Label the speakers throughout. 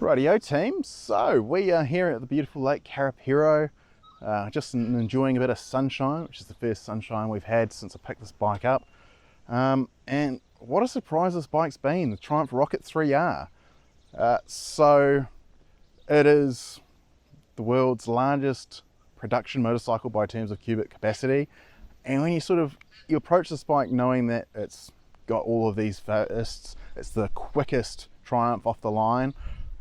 Speaker 1: Rightio team, so we are here at the beautiful Lake Karapiro, just enjoying a bit of sunshine, which is the first sunshine we've had since I picked this bike up. And what a surprise this bike's been, the Triumph Rocket 3R. So it is the world's largest production motorcycle by terms of cubic capacity. And when you approach this bike knowing that it's got all of these firsts, it's the quickest Triumph off the line.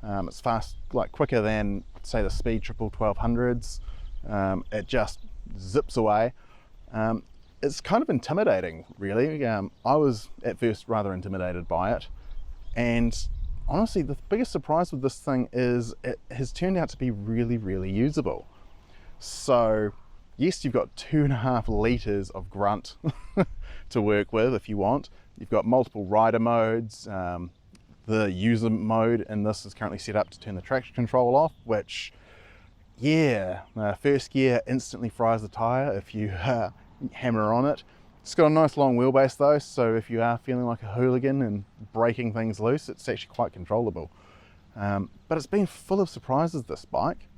Speaker 1: It's fast, like quicker than say the Speed Triple 1200s. It just zips away. It's kind of intimidating, really. I was at first rather intimidated by it, and honestly the biggest surprise with this thing is it has turned out to be really, really usable. So yes, you've got 2.5 litres of grunt to work with if you want. You've got multiple rider modes. The user mode in this is currently set up to turn the traction control off, which, yeah, first gear instantly fries the tyre if you hammer on it. It's got a nice long wheelbase though, so if you are feeling like a hooligan and breaking things loose, it's actually quite controllable. But it's been full of surprises, this bike.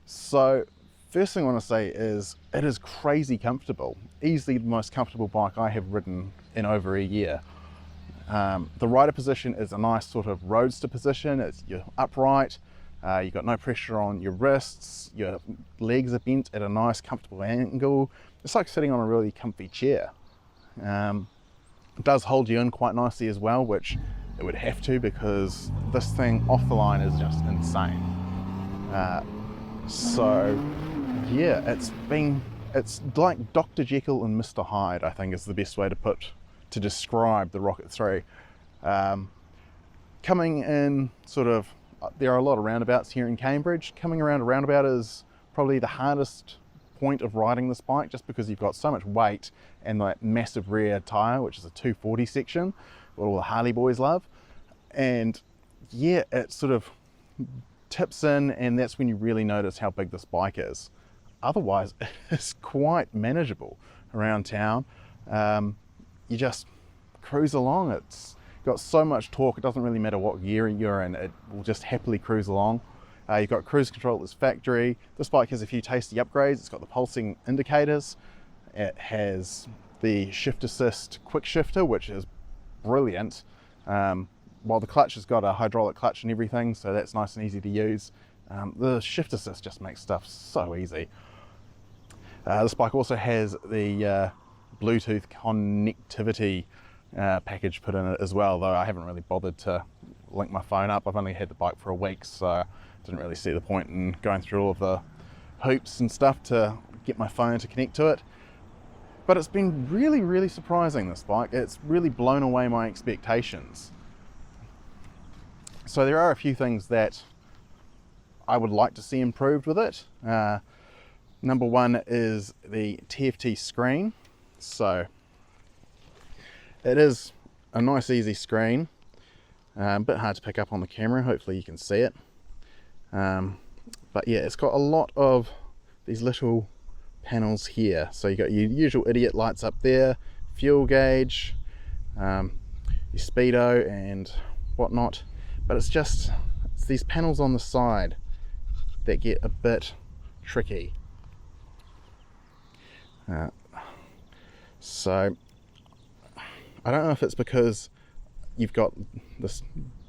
Speaker 1: So first thing I want to say is it is crazy comfortable. Easily the most comfortable bike I have ridden in over a year. The rider position is a nice sort of roadster position. You're upright, you've got no pressure on your wrists, your legs are bent at a nice comfortable angle. It's like sitting on a really comfy chair. It does hold you in quite nicely as well, which it would have to, because this thing off the line is just insane. So yeah, it's like Dr. Jekyll and Mr. Hyde, I think is the best way to describe the Rocket 3. Coming in there are a lot of roundabouts here in Cambridge. Coming around a roundabout is probably the hardest point of riding this bike, just because you've got so much weight and that massive rear tyre, which is a 240 section, what all the Harley boys love. And yeah, it sort of tips in, and that's when you really notice how big this bike is. Otherwise, it's quite manageable around town. You just cruise along. It's got so much torque, it doesn't really matter what gear you're in, it will just happily cruise along. You've got cruise control that's factory. This bike has a few tasty upgrades. It's got the pulsing indicators. It has the shift assist quick shifter, which is brilliant. While the clutch has got a hydraulic clutch and everything, so that's nice and easy to use. The shift assist just makes stuff so easy. This bike also has the Bluetooth connectivity package put in it as well, though I haven't really bothered to link my phone up. I've only had the bike for a week, so I didn't really see the point in going through all of the hoops and stuff to get my phone to connect to it. But it's been really, really surprising, this bike. It's really blown away my expectations. So there are a few things that I would like to see improved with it. Number one is the TFT screen. So it is a nice easy screen, a bit hard to pick up on the camera, hopefully you can see it. But yeah, it's got a lot of these little panels here. So you got your usual idiot lights up there, fuel gauge, your speedo and whatnot, but it's these panels on the side that get a bit tricky. So I don't know if it's because you've got this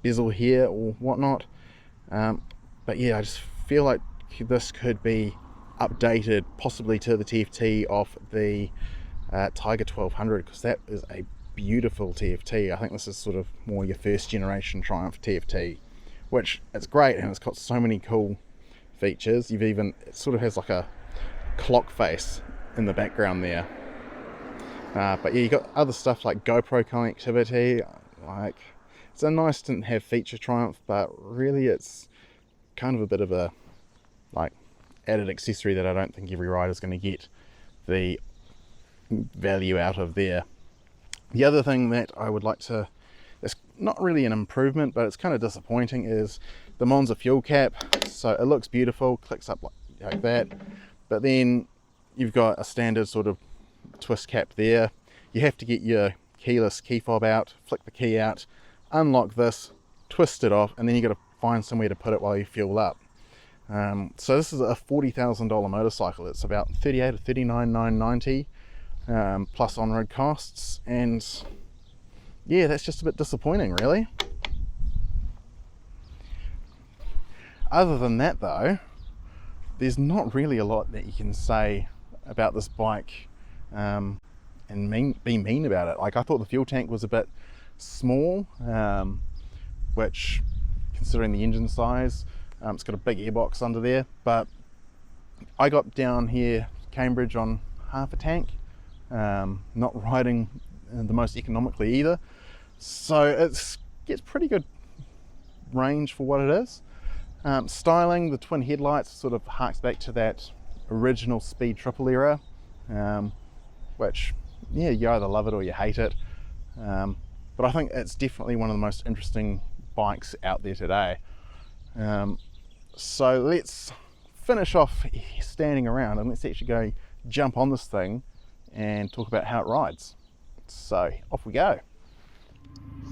Speaker 1: bezel here or whatnot, but yeah, I just feel like this could be updated possibly to the TFT off the Tiger 1200, because that is a beautiful TFT. I think this is sort of more your first generation Triumph TFT, which it's great and it's got so many cool features. It sort of has like a clock face in the background there. But yeah, you got other stuff like GoPro connectivity. Like, it's a nice to have feature Triumph, but really it's kind of a bit of a added accessory that I don't think every rider's going to get the value out of there. The other thing that I would like to, it's not really an improvement, but it's kind of disappointing, is the Monza fuel cap. So it looks beautiful, clicks up like that, but then you've got a standard sort of twist cap there. You have to get your keyless key fob out, flick the key out, unlock this, twist it off, and then you got to find somewhere to put it while you fuel up. So this is a $40,000 motorcycle. It's about 38 or 39,990 plus on-road costs, and yeah, that's just a bit disappointing, really. Other than that though, there's not really a lot that you can say about this bike and be mean about it. Like, I thought the fuel tank was a bit small, which, considering the engine size, it's got a big airbox under there, but I got down here Cambridge on half a tank, not riding the most economically either, so it gets pretty good range for what it is. Styling, the twin headlights sort of harks back to that original Speed Triple era, which, yeah, you either love it or you hate it, but I think it's definitely one of the most interesting bikes out there today. So let's finish off standing around and let's actually go jump on this thing and talk about how it rides. So off we go.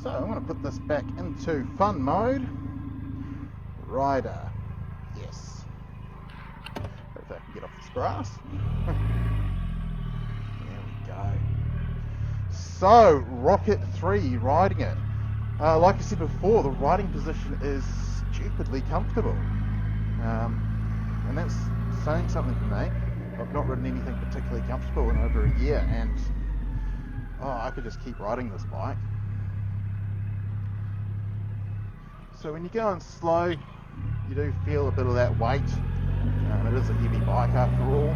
Speaker 1: So I'm going to put this back into fun mode. Rider, yes. Hopefully I can get off this grass. There we go. So Rocket 3, riding it. Like I said before, the riding position is stupidly comfortable. And that's saying something for me. I've not ridden anything particularly comfortable in over a year, and I could just keep riding this bike. So when you're going slow, you do feel a bit of that weight. It is a heavy bike after all,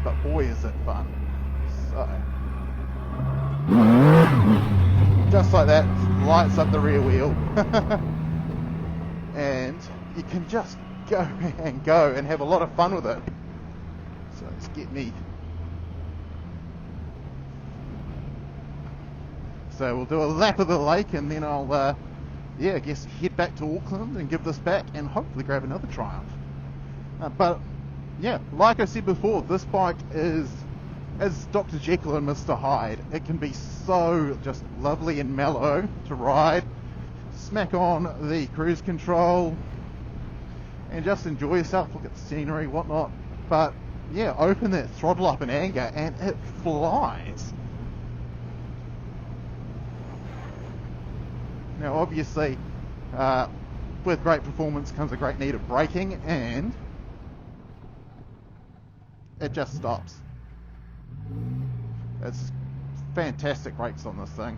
Speaker 1: but boy is it fun. So just like that, lights up the rear wheel and you can just go and have a lot of fun with it. So let's get me. So we'll do a lap of the lake and then I'll I guess head back to Auckland and give this back and hopefully grab another Triumph. But yeah, like I said before, this bike is as Dr. Jekyll and Mr. Hyde. It can be so just lovely and mellow to ride. Smack on the cruise control and just enjoy yourself, look at the scenery, whatnot. But yeah, open that throttle up in anger and it flies. Now obviously, with great performance comes a great need of braking, and it just stops. It's fantastic brakes on this thing.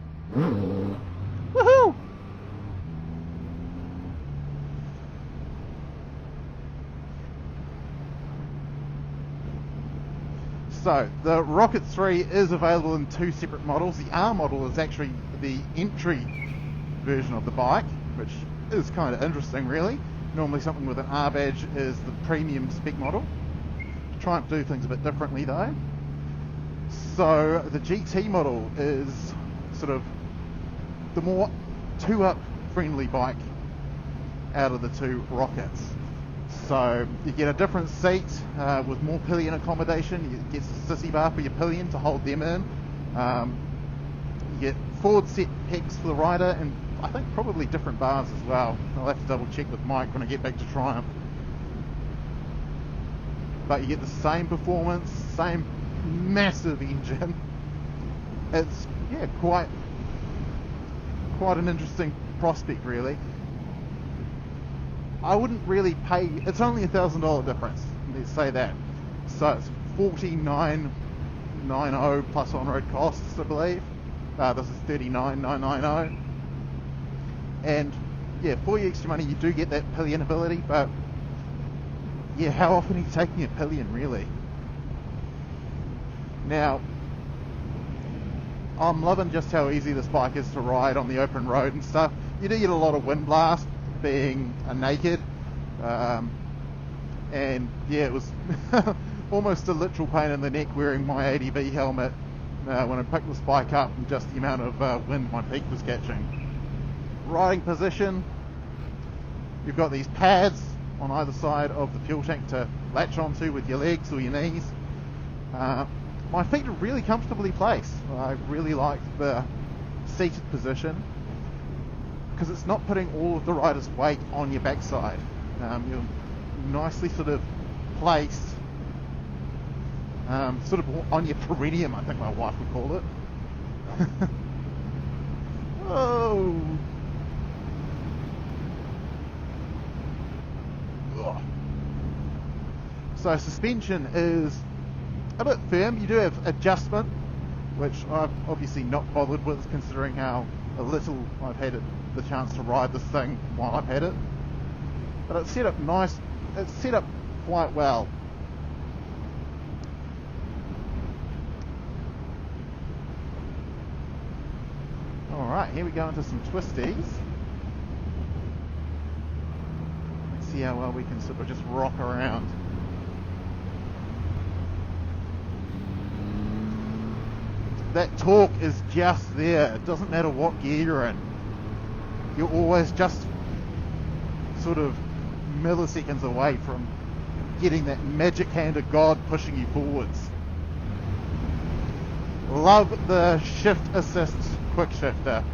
Speaker 1: Woohoo! So, the Rocket 3 is available in two separate models. The R model is actually the entry version of the bike, which is kind of interesting really. Normally something with an R badge is the premium spec model. Try and do things a bit differently though. So the GT model is sort of the more two-up friendly bike out of the two Rockets. So you get a different seat with more pillion accommodation. You get a sissy bar for your pillion to hold them in. You get forward set pegs for the rider, and I think probably different bars as well. I'll have to double check with Mike when I get back to Triumph. But you get the same performance, same massive engine. It's quite an interesting prospect really. I wouldn't really pay. It's only $1,000 difference. Let's say that. So it's $49,990 plus on-road costs, I believe. This is $39,990. And yeah, for your extra money, you do get that pillion ability. But yeah, how often are you taking a pillion really? Now, I'm loving just how easy this bike is to ride on the open road and stuff. You do get a lot of wind blast being naked, and yeah, it was almost a literal pain in the neck wearing my ADV helmet when I picked this bike up, and just the amount of wind my peak was catching. Riding position, you've got these pads on either side of the fuel tank to latch onto with your legs or your knees. My feet are really comfortably placed. I really like the seated position. because it's not putting all of the rider's weight on your backside. You're nicely sort of placed, sort of on your perineum, I think my wife would call it. Oh. Ugh. So suspension is a bit firm. You do have adjustment, which I've obviously not bothered with, considering how little I've had the chance to ride this thing while I've had it. But it's set up nice. It's set up quite well. Alright, here we go into some twisties. Let's see how well we can sort of just rock around. That torque is just there. It doesn't matter what gear you're in. You're always just sort of milliseconds away from getting that magic hand of God pushing you forwards. Love the shift assist quick shifter.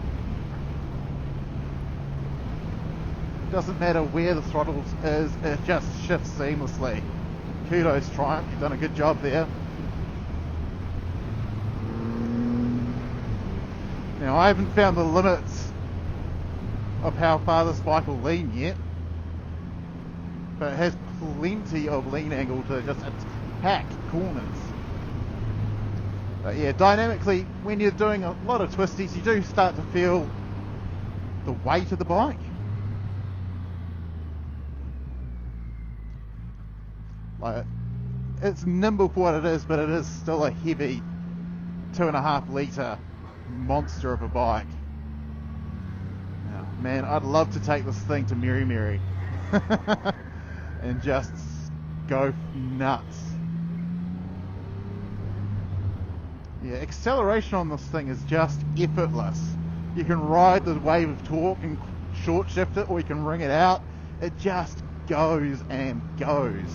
Speaker 1: Doesn't matter where the throttle is, it just shifts seamlessly. Kudos Triumph, you've done a good job there. Now I haven't found the limits of how far this bike will lean yet, but it has plenty of lean angle to just attack corners. But yeah, dynamically, when you're doing a lot of twisties, you do start to feel the weight of the bike. Like, it's nimble for what it is, but it is still a heavy 2.5 litre monster of a bike. Oh, man, I'd love to take this thing to Mary Mary and just go nuts. Yeah, acceleration on this thing is just effortless. You can ride the wave of torque and short shift it, or you can wring it out. It just goes and goes.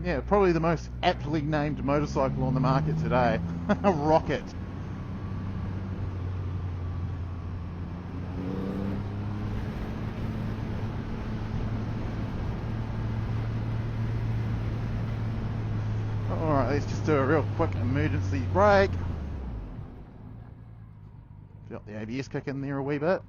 Speaker 1: Yeah, probably the most aptly named motorcycle on the market today. A rocket. Alright, let's just do a real quick emergency brake. Felt the ABS kick in there a wee bit.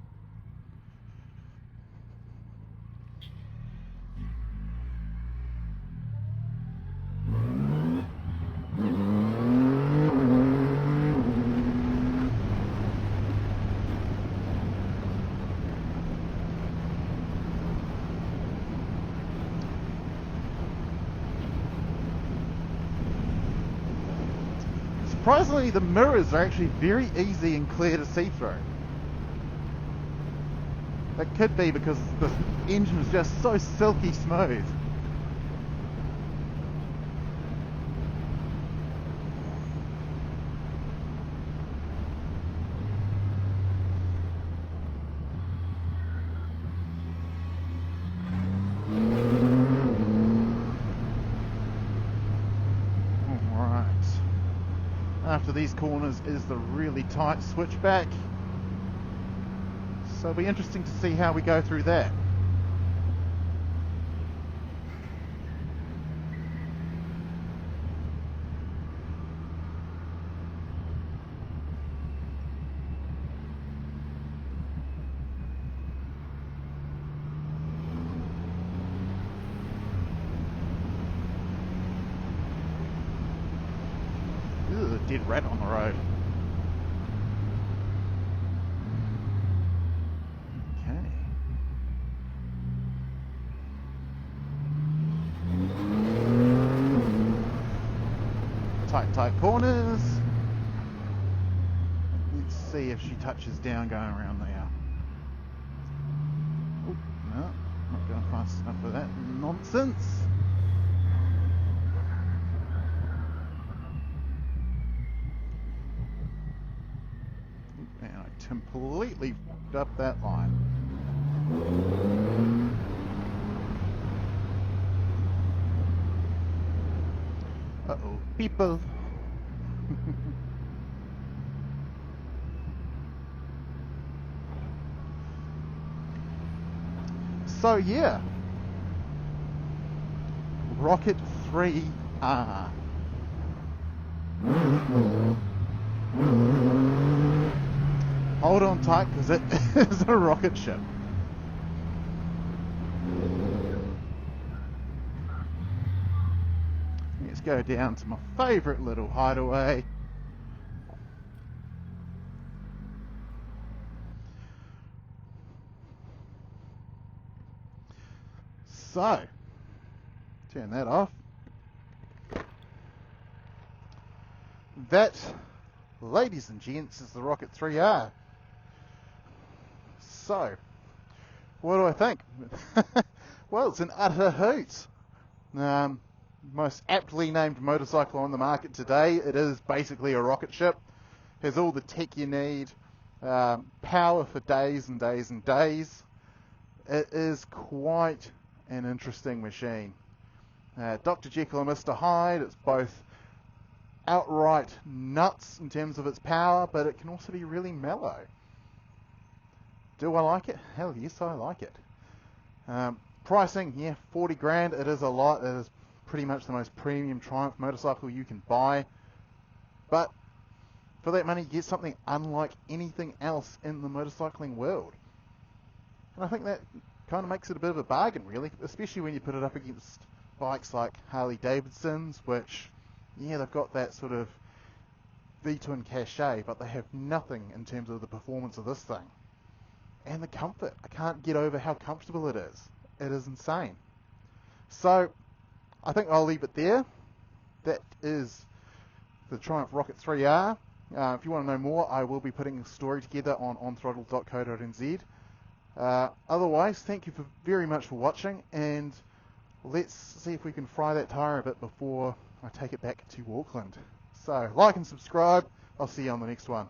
Speaker 1: Surprisingly, the mirrors are actually very easy and clear to see through. That could be because the engine is just so silky smooth. After these corners is the really tight switchback, so it'll be interesting to see how we go through that. Dead rat on the road. Okay. Tight corners. Let's see if she touches down going around there. Oh, no, not going fast enough for that nonsense. And I completely f***ed up that line. Uh-oh, people. So yeah, Rocket 3R. Hold on tight, because it is a rocket ship. Let's go down to my favourite little hideaway. So, turn that off. That, ladies and gents, is the Rocket 3R. So, what do I think? Well, it's an utter hoot. Most aptly named motorcycle on the market today. It is basically a rocket ship. Has all the tech you need. Power for days and days and days. It is quite an interesting machine. Dr. Jekyll and Mr. Hyde. It's both outright nuts in terms of its power, but it can also be really mellow. Do I like it? Hell yes, I like it. Pricing, yeah, 40 grand. It is a lot. It is pretty much the most premium Triumph motorcycle you can buy. But for that money, you get something unlike anything else in the motorcycling world. And I think that kind of makes it a bit of a bargain, really, especially when you put it up against bikes like Harley Davidson's, which, yeah, they've got that sort of V-twin cachet, but they have nothing in terms of the performance of this thing. And the comfort. I can't get over how comfortable it is. It is insane. So, I think I'll leave it there. That is the Triumph Rocket 3R. If you want to know more, I will be putting a story together on onthrottle.co.nz. Otherwise, thank you very much for watching, and let's see if we can fry that tyre a bit before I take it back to Auckland. So, like and subscribe. I'll see you on the next one.